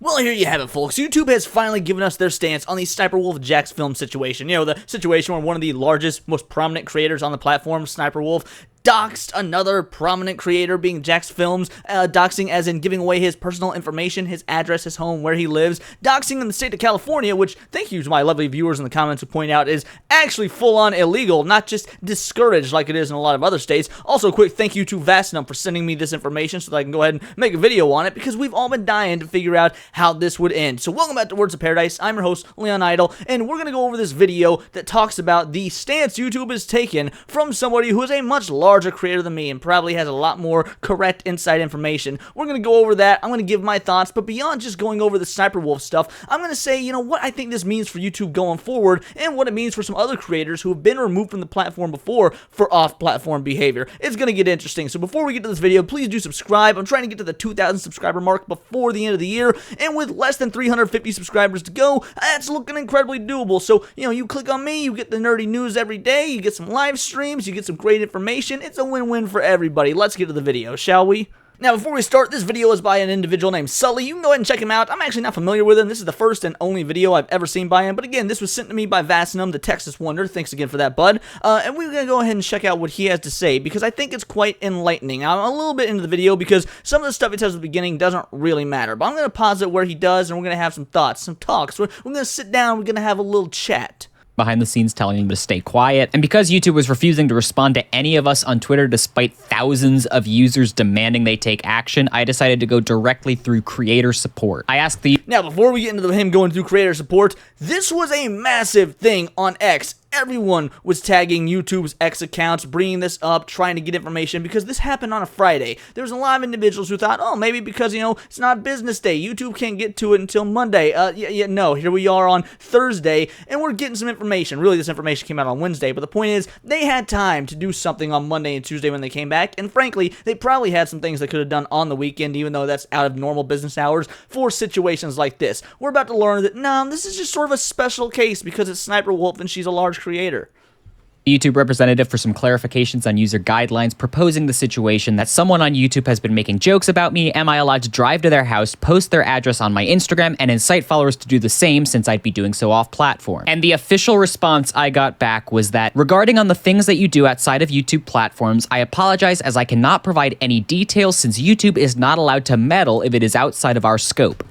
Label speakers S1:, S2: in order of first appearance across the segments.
S1: Well, here you have it, folks. YouTube has finally given us their stance on the Sniperwolf Jacksfilms situation. You know, the situation where one of the largest, most prominent creators on the platform, Sniperwolf, doxed another prominent creator, being Jacksfilms, doxing as in giving away his personal information, his address, his home, where he lives, doxing in the state of California, which, thank you to my lovely viewers in the comments who point out, is actually full-on illegal, not just discouraged like it is in a lot of other states. Also, a quick thank you to Vastnum for sending me this information so that I can go ahead and make a video on it, because we've all been dying to figure out how this would end. So welcome back to Words of Paradise. I'm your host, Leon Idol, and we're going to go over this video that talks about the stance YouTube has taken from somebody who is a much larger creator than me and probably has a lot more correct inside information. We're going to go over that. I'm going to give my thoughts, but beyond just going over the Sniperwolf stuff, I'm going to say, you know, what I think this means for YouTube going forward and what it means for some other creators who have been removed from the platform before for off-platform behavior. It's going to get interesting. So before we get to this video, please do subscribe. I'm trying to get to the 2,000 subscriber mark before the end of the year, and with less than 350 subscribers to go, that's looking incredibly doable. So, you know, you click on me, you get the nerdy news every day, you get some live streams, you get some great information. It's a win-win for everybody. Let's get to the video, shall we? Now, before we start, this video is by an individual named Sully. You can go ahead and check him out. I'm actually not familiar with him. This is the first and only video I've ever seen by him. But again, this was sent to me by Vastnum, the Texas Wonder. Thanks again for that, bud. And we're going to go ahead and check out what he has to say, because I think it's quite enlightening. I'm a little bit into the video because some of the stuff he says at the beginning doesn't really matter. But I'm going to pause it where he does, and we're going to have some thoughts, some talks. We're going to sit down. We're going to have a little chat
S2: behind the scenes telling him to stay quiet. And because YouTube was refusing to respond to any of us on Twitter despite thousands of users demanding they take action, I decided to go directly through creator support. I asked the...
S1: Now, before we get into him going through creator support, this was a massive thing on X. Everyone was tagging YouTube's X accounts, bringing this up, trying to get information, because this happened on a Friday. There was a lot of individuals who thought, oh, maybe because, you know, it's not business day, YouTube can't get to it until Monday. No, here we are on Thursday, and we're getting some information. Really, this information came out on Wednesday, but the point is, they had time to do something on Monday and Tuesday when they came back, and frankly, they probably had some things they could have done on the weekend, even though that's out of normal business hours, for situations like this. We're about to learn that, no, this is just sort of a special case because it's Sniperwolf and she's a large creator.
S2: YouTube representative for some clarifications on user guidelines, proposing the situation that someone on YouTube has been making jokes about me. Am I allowed to drive to their house, post their address on my Instagram, and incite followers to do the same, since I'd be doing so off platform? And the official response I got back was that, regarding on the things that you do outside of YouTube platforms, I apologize as I cannot provide any details since YouTube is not allowed to meddle if it is outside of our scope.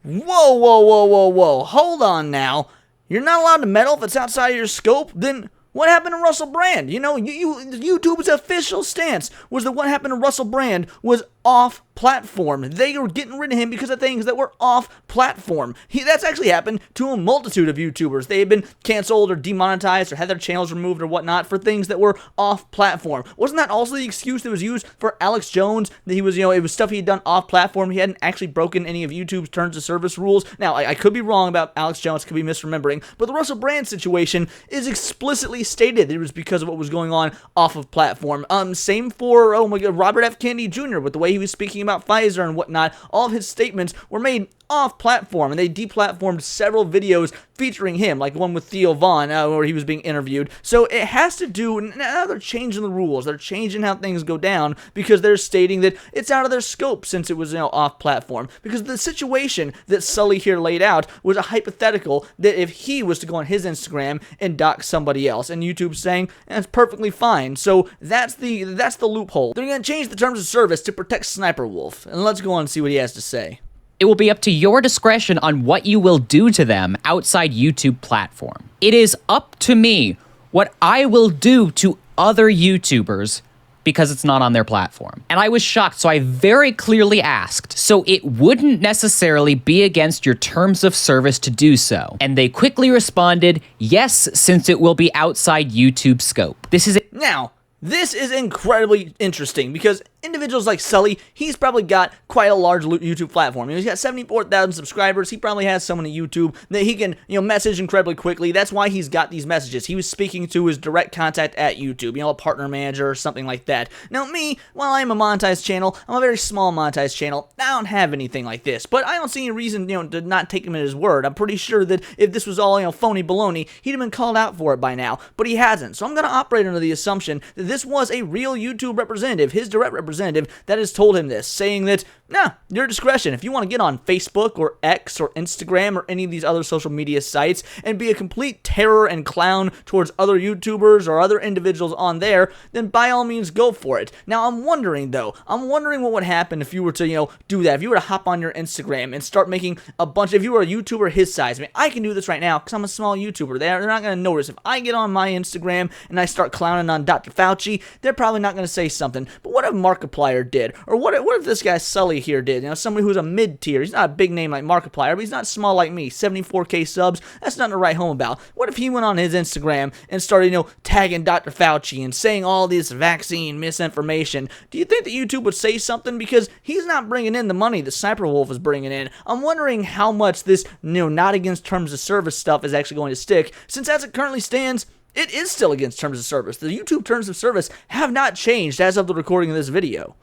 S1: Whoa. Hold on now. You're not allowed to meddle if it's outside of your scope? Then what happened to Russell Brand? You know, YouTube's official stance was that what happened to Russell Brand was off-platform. They were getting rid of him because of things that were off-platform. That's actually happened to a multitude of YouTubers. They had been canceled or demonetized or had their channels removed or whatnot for things that were off-platform. Wasn't that also the excuse that was used for Alex Jones? That he was, you know, it was stuff he had done off-platform. He hadn't actually broken any of YouTube's terms of service rules. Now, I could be wrong about Alex Jones, could be misremembering, but the Russell Brand situation is explicitly stated that it was because of what was going on off of platform. Same for, oh my god, Robert F. Kennedy Jr. with the way he was speaking about Pfizer and whatnot. All of his statements were made off-platform, and they deplatformed several videos featuring him, like one with Theo Vaughn, where he was being interviewed. So it has to do, now they're changing the rules, they're changing how things go down, because they're stating that it's out of their scope since it was, you know, off-platform. Because the situation that Sully here laid out was a hypothetical that if he was to go on his Instagram and dox somebody else, and YouTube's saying, that's perfectly fine. So that's the loophole. They're going to change the terms of service to protect Sniperwolf, and let's go on and see what he has to say.
S2: It will be up to your discretion on what you will do to them outside YouTube platform. It is up to me what I will do to other YouTubers because it's not on their platform. And I was shocked, so I very clearly asked, so it wouldn't necessarily be against your terms of service to do so. And they quickly responded, yes, since it will be outside YouTube scope. This is it.
S1: Now, this is incredibly interesting because individuals like Sully, he's probably got quite a large YouTube platform. You know, he's got 74,000 subscribers. He probably has someone at YouTube that he can, you know, message incredibly quickly. That's why he's got these messages. He was speaking to his direct contact at YouTube, you know, a partner manager or something like that. Now, me, while I'm a monetized channel, I'm a very small monetized channel. I don't have anything like this, but I don't see any reason, you know, to not take him at his word. I'm pretty sure that if this was all, you know, phony baloney, he'd have been called out for it by now, but he hasn't. So I'm going to operate under the assumption that this was a real YouTube representative, his direct representative, that has told him this, saying that Nah, your discretion. If you want to get on Facebook or X or Instagram or any of these other social media sites and be a complete terror and clown towards other YouTubers or other individuals on there, then by all means go for it. Now, I'm wondering what would happen if you were to, do that. If you were to hop on your Instagram and start making a bunch, if you were a YouTuber his size. I mean, I can do this right now because I'm a small YouTuber. They're not going to notice. If I get on my Instagram and I start clowning on Dr. Fauci, they're probably not going to say something. But what if Markiplier did? Or what if this guy Sully here did? Somebody who's a mid-tier. He's not a big name like Markiplier, but he's not small like me. 74K subs. That's nothing to write home about. What if he went on his Instagram and started, tagging Dr. Fauci and saying all this vaccine misinformation? Do you think that YouTube would say something? Because he's not bringing in the money that Sniperwolf is bringing in. I'm wondering how much this, not against terms of service stuff is actually going to stick, since as it currently stands, it is still against terms of service. The YouTube terms of service have not changed as of the recording of this video.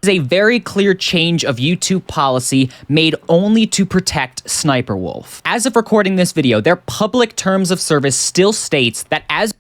S2: Is a very clear change of YouTube policy made only to protect Sniperwolf. As of recording this video, their public terms of service still states that as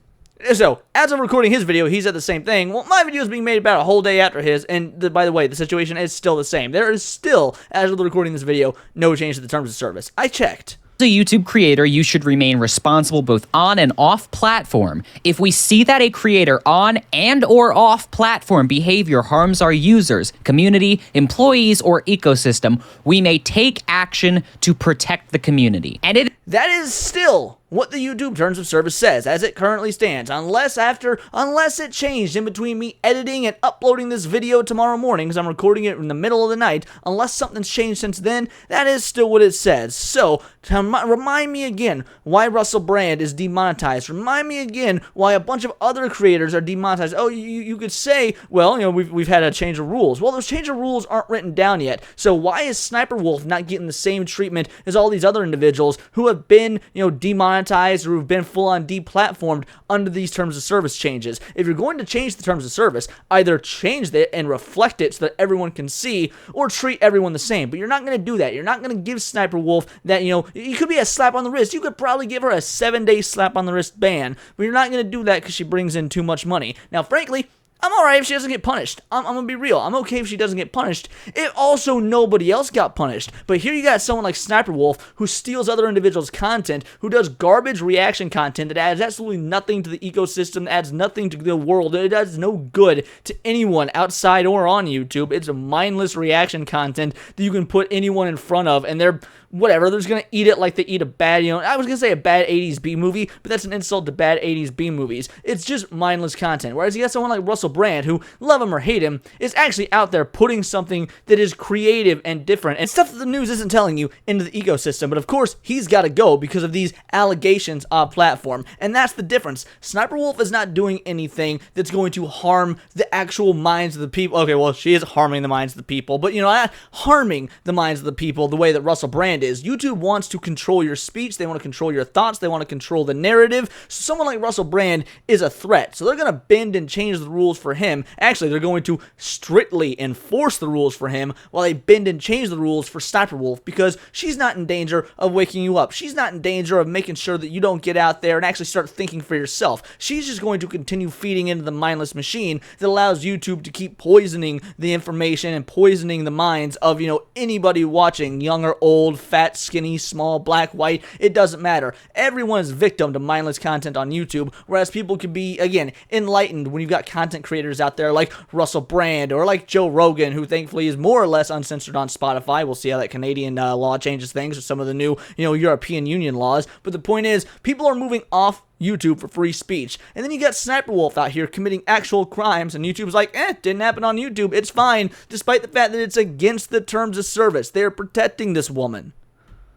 S1: of recording his video, he said the same thing. Well, my video is being made about a whole day after his, and by the way, the situation is still the same. There is still, as of the recording of this video, no change to the terms of service. I checked.
S2: As a YouTube creator, you should remain responsible both on and off platform. If we see that a creator on and or off platform behavior harms our users, community, employees, or ecosystem, we may take action to protect the community. And
S1: that is still what the YouTube terms of service says as it currently stands, unless it changed in between me editing and uploading this video tomorrow morning, because I'm recording it in the middle of the night. Unless something's changed since then, that is still what it says. So remind me again why Russell Brand is demonetized. Remind me again why a bunch of other creators are demonetized. Oh, you could say, well, we've had a change of rules. Well, those change of rules aren't written down yet. So why is Sniperwolf not getting the same treatment as all these other individuals who have been, demonetized or who've been full-on deplatformed under these terms of service changes? If you're going to change the terms of service, either change it and reflect it so that everyone can see, or treat everyone the same. But you're not going to do that. You're not going to give Sniperwolf that, it could be a slap on the wrist. You could probably give her a 7-day slap on the wrist ban, but you're not going to do that because she brings in too much money. Now, frankly, I'm alright if she doesn't get punished. I'm gonna be real. I'm okay if she doesn't get punished. If also nobody else got punished. But here you got someone like Sniperwolf who steals other individuals' content, who does garbage reaction content that adds absolutely nothing to the ecosystem, adds nothing to the world. It does no good to anyone outside or on YouTube. It's a mindless reaction content that you can put anyone in front of, and they're whatever, they're just gonna eat it like they eat a bad, I was gonna say a bad 80s B movie, but that's an insult to bad 80s B movies. It's just mindless content. Whereas you got someone like Russell Brand, who, love him or hate him, is actually out there putting something that is creative and different, and stuff that the news isn't telling you, into the ecosystem. But of course, he's gotta go because of these allegations on platform, and that's the difference. Sniperwolf is not doing anything that's going to harm the actual minds of the people. Okay, well, she is harming the minds of the people, but, not harming the minds of the people the way that Russell Brand is. YouTube wants to control your speech, they want to control your thoughts, they want to control the narrative. So someone like Russell Brand is a threat. So they're going to bend and change the rules for him. Actually, they're going to strictly enforce the rules for him while they bend and change the rules for Sniperwolf, because she's not in danger of waking you up. She's not in danger of making sure that you don't get out there and actually start thinking for yourself. She's just going to continue feeding into the mindless machine that allows YouTube to keep poisoning the information and poisoning the minds of, anybody watching, young or old, fat, skinny, small, black, white, it doesn't matter. Everyone is victim to mindless content on YouTube, whereas people can be, again, enlightened when you've got content creators out there like Russell Brand or like Joe Rogan, who thankfully is more or less uncensored on Spotify. We'll see how that Canadian law changes things with some of the new, European Union laws. But the point is, people are moving off YouTube for free speech. And then you got Sniperwolf out here committing actual crimes, and YouTube's like, didn't happen on YouTube, it's fine, despite the fact that it's against the terms of service. They're protecting this woman.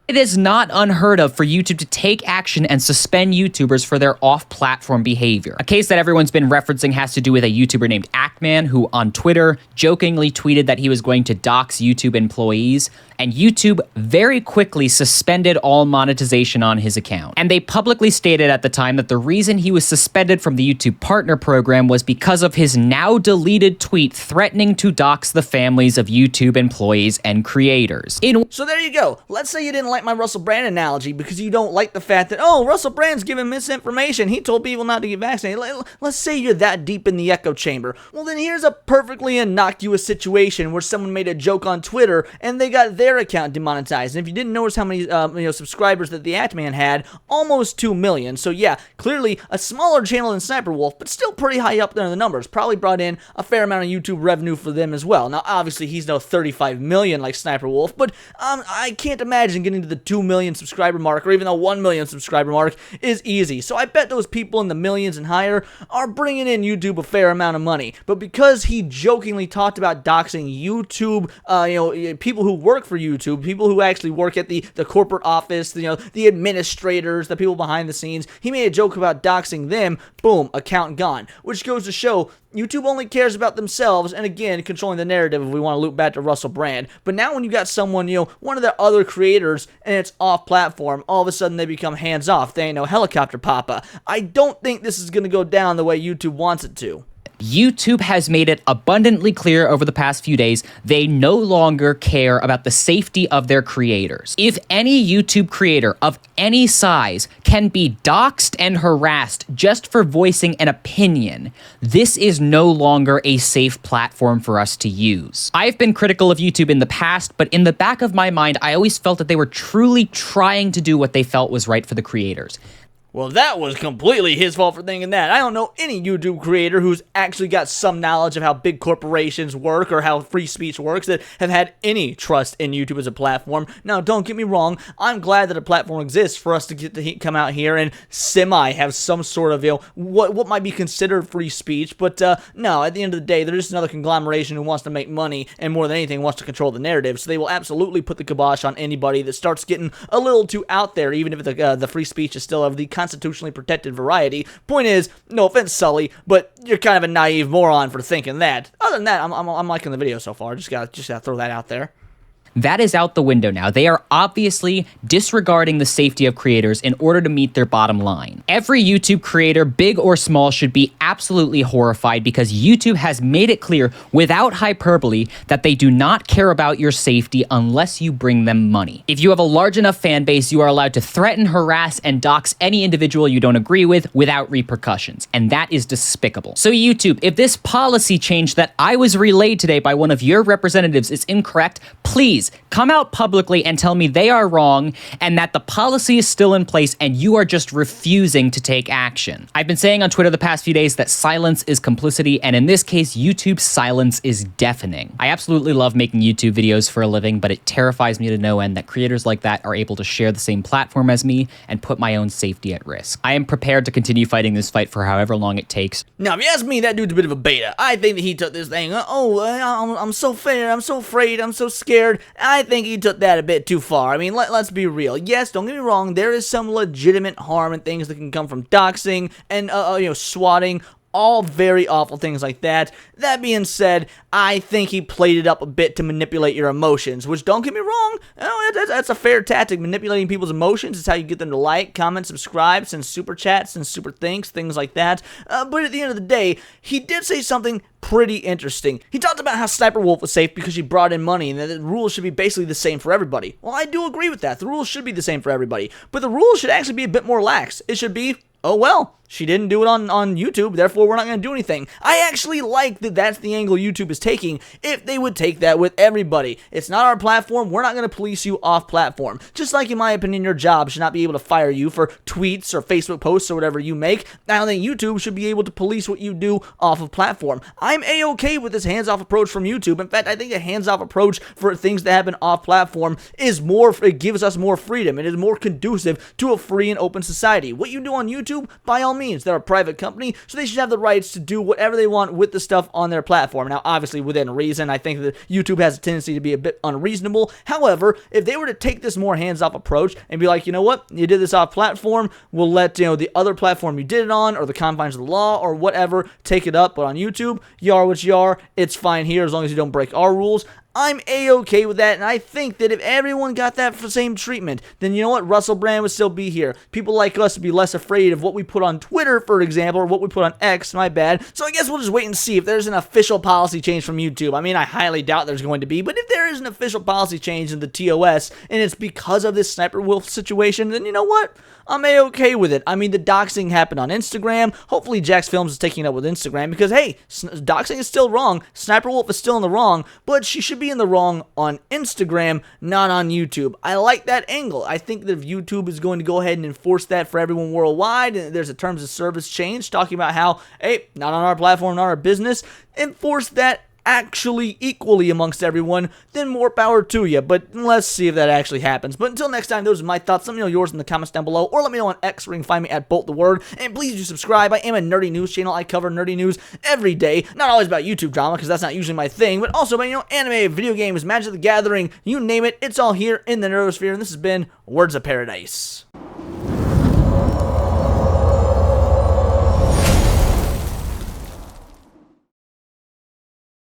S2: It is not unheard of for YouTube to take action and suspend YouTubers for their off-platform behavior. A case that everyone's been referencing has to do with a YouTuber named Ackman, who on Twitter jokingly tweeted that he was going to dox YouTube employees, and YouTube very quickly suspended all monetization on his account. And they publicly stated at the time that the reason he was suspended from the YouTube Partner Program was because of his now deleted tweet threatening to dox the families of YouTube employees and creators.
S1: So there you go. Let's say you didn't like my Russell Brand analogy because you don't like the fact that, oh, Russell Brand's giving misinformation. He told people not to get vaccinated. Let's say you're that deep in the echo chamber. Well, then here's a perfectly innocuous situation where someone made a joke on Twitter and they got their account demonetized. And if you didn't notice how many subscribers that the Atman had, almost 2 million. So yeah, clearly a smaller channel than Sniperwolf, but still pretty high up there in the numbers. Probably brought in a fair amount of YouTube revenue for them as well. Now, obviously, he's no 35 million like Sniperwolf, but I can't imagine getting to the 2 million subscriber mark, or even the 1 million subscriber mark is easy. So I bet those people in the millions and higher are bringing in YouTube a fair amount of money. But because he jokingly talked about doxing YouTube, people who work for YouTube, people who actually work at the corporate office, the administrators, the people behind the scenes, he made a joke about doxing them, boom, account gone. Which goes to show YouTube only cares about themselves, and again, controlling the narrative if we want to loop back to Russell Brand. But now when you got someone, one of their other creators, and it's off-platform, all of a sudden they become hands-off. They ain't no helicopter papa. I don't think this is going to go down the way YouTube wants it to.
S2: YouTube has made it abundantly clear over the past few days they no longer care about the safety of their creators. If any YouTube creator of any size can be doxxed and harassed just for voicing an opinion, this is no longer a safe platform for us to use. I've been critical of YouTube in the past, but in the back of my mind, I always felt that they were truly trying to do what they felt was right for the creators.
S1: Well, that was completely his fault for thinking that. I don't know any YouTube creator who's actually got some knowledge of how big corporations work or how free speech works that have had any trust in YouTube as a platform. Now, don't get me wrong. I'm glad that a platform exists for us to get to come out here and have some sort of, what might be considered free speech. But no, at the end of the day, they're just another conglomeration who wants to make money and more than anything wants to control the narrative. So they will absolutely put the kibosh on anybody that starts getting a little too out there, even if the free speech is still of the constitutionally protected variety. Point is, no offense, Sully, but you're kind of a naive moron for thinking that. Other than that, I'm liking the video so far. Just gotta throw that out there.
S2: That is out the window now. They are obviously disregarding the safety of creators in order to meet their bottom line. Every YouTube creator, big or small, should be absolutely horrified because YouTube has made it clear, without hyperbole, that they do not care about your safety unless you bring them money. If you have a large enough fan base, you are allowed to threaten, harass, and dox any individual you don't agree with without repercussions, and that is despicable. So YouTube, if this policy change that I was relayed today by one of your representatives is incorrect, please come out publicly and tell me they are wrong and that the policy is still in place and you are just refusing to take action. I've been saying on Twitter the past few days that silence is complicity, and in this case, YouTube's silence is deafening. I absolutely love making YouTube videos for a living, but it terrifies me to no end that creators like that are able to share the same platform as me and put my own safety at risk. I am prepared to continue fighting this fight for however long it takes.
S1: Now, if you ask me, that dude's a bit of a beta. I think that he took this thing, I'm so afraid, I'm so scared. I think he took that a bit too far. I mean, let's be real. Yes, don't get me wrong, there is some legitimate harm and things that can come from doxing and, swatting, all very awful things like that. That being said, I think he played it up a bit to manipulate your emotions, which, don't get me wrong, that's a fair tactic. Manipulating people's emotions is how you get them to like, comment, subscribe, send super chats, send super thanks, things like that. But at the end of the day, he did say something pretty interesting. He talked about how Sniperwolf was safe because she brought in money and that the rules should be basically the same for everybody. Well, I do agree with that. The rules should be the same for everybody, but the rules should actually be a bit more lax. It should be, oh well, she didn't do it on YouTube, therefore we're not going to do anything. I actually like that that's the angle YouTube is taking, if they would take that with everybody. It's not our platform, we're not going to police you off platform. Just like, in my opinion, your job should not be able to fire you for tweets or Facebook posts or whatever you make. I don't think YouTube should be able to police what you do off of platform. I'm A-okay with this hands-off approach from YouTube. In fact, I think a hands-off approach for things that happen off platform is it gives us more freedom. It is more conducive to a free and open society. What you do on YouTube, by all means, they're a private company, so they should have the rights to do whatever they want with the stuff on their platform. Now, obviously, within reason. I think that YouTube has a tendency to be a bit unreasonable. However, if they were to take this more hands-off approach and be like, you know what, you did this off platform, we'll let, the other platform you did it on, or the confines of the law, or whatever, take it up, but on YouTube, you are what you are, it's fine here as long as you don't break our rules. I'm A-okay with that, and I think that if everyone got that same treatment, then you know what? Russell Brand would still be here. People like us would be less afraid of what we put on Twitter, for example, or what we put on X, my bad. So I guess we'll just wait and see if there's an official policy change from YouTube. I mean, I highly doubt there's going to be, but if there is an official policy change in the TOS, and it's because of this Sniperwolf situation, then you know what? I'm A-okay with it. I mean, the doxing happened on Instagram. Hopefully, Jacksfilms is taking it up with Instagram because, hey, doxing is still wrong. Sniperwolf is still in the wrong, but she should be in the wrong on Instagram, not on YouTube. I like that angle. I think that if YouTube is going to go ahead and enforce that for everyone worldwide, and there's a terms of service change talking about how, hey, not on our platform, not our business, enforce that actually equally amongst everyone, then more power to you. But let's see if that actually happens. But until next time, those are my thoughts. Let me know yours in the comments down below, or let me know on X, where you can find me at BoltTheWord. And please do subscribe. I am a nerdy news channel. I cover nerdy news every day. Not always about YouTube drama, because that's not usually my thing, but also about, anime, video games, Magic the Gathering, you name it. It's all here in the nerdosphere, and this has been Words of Paradise.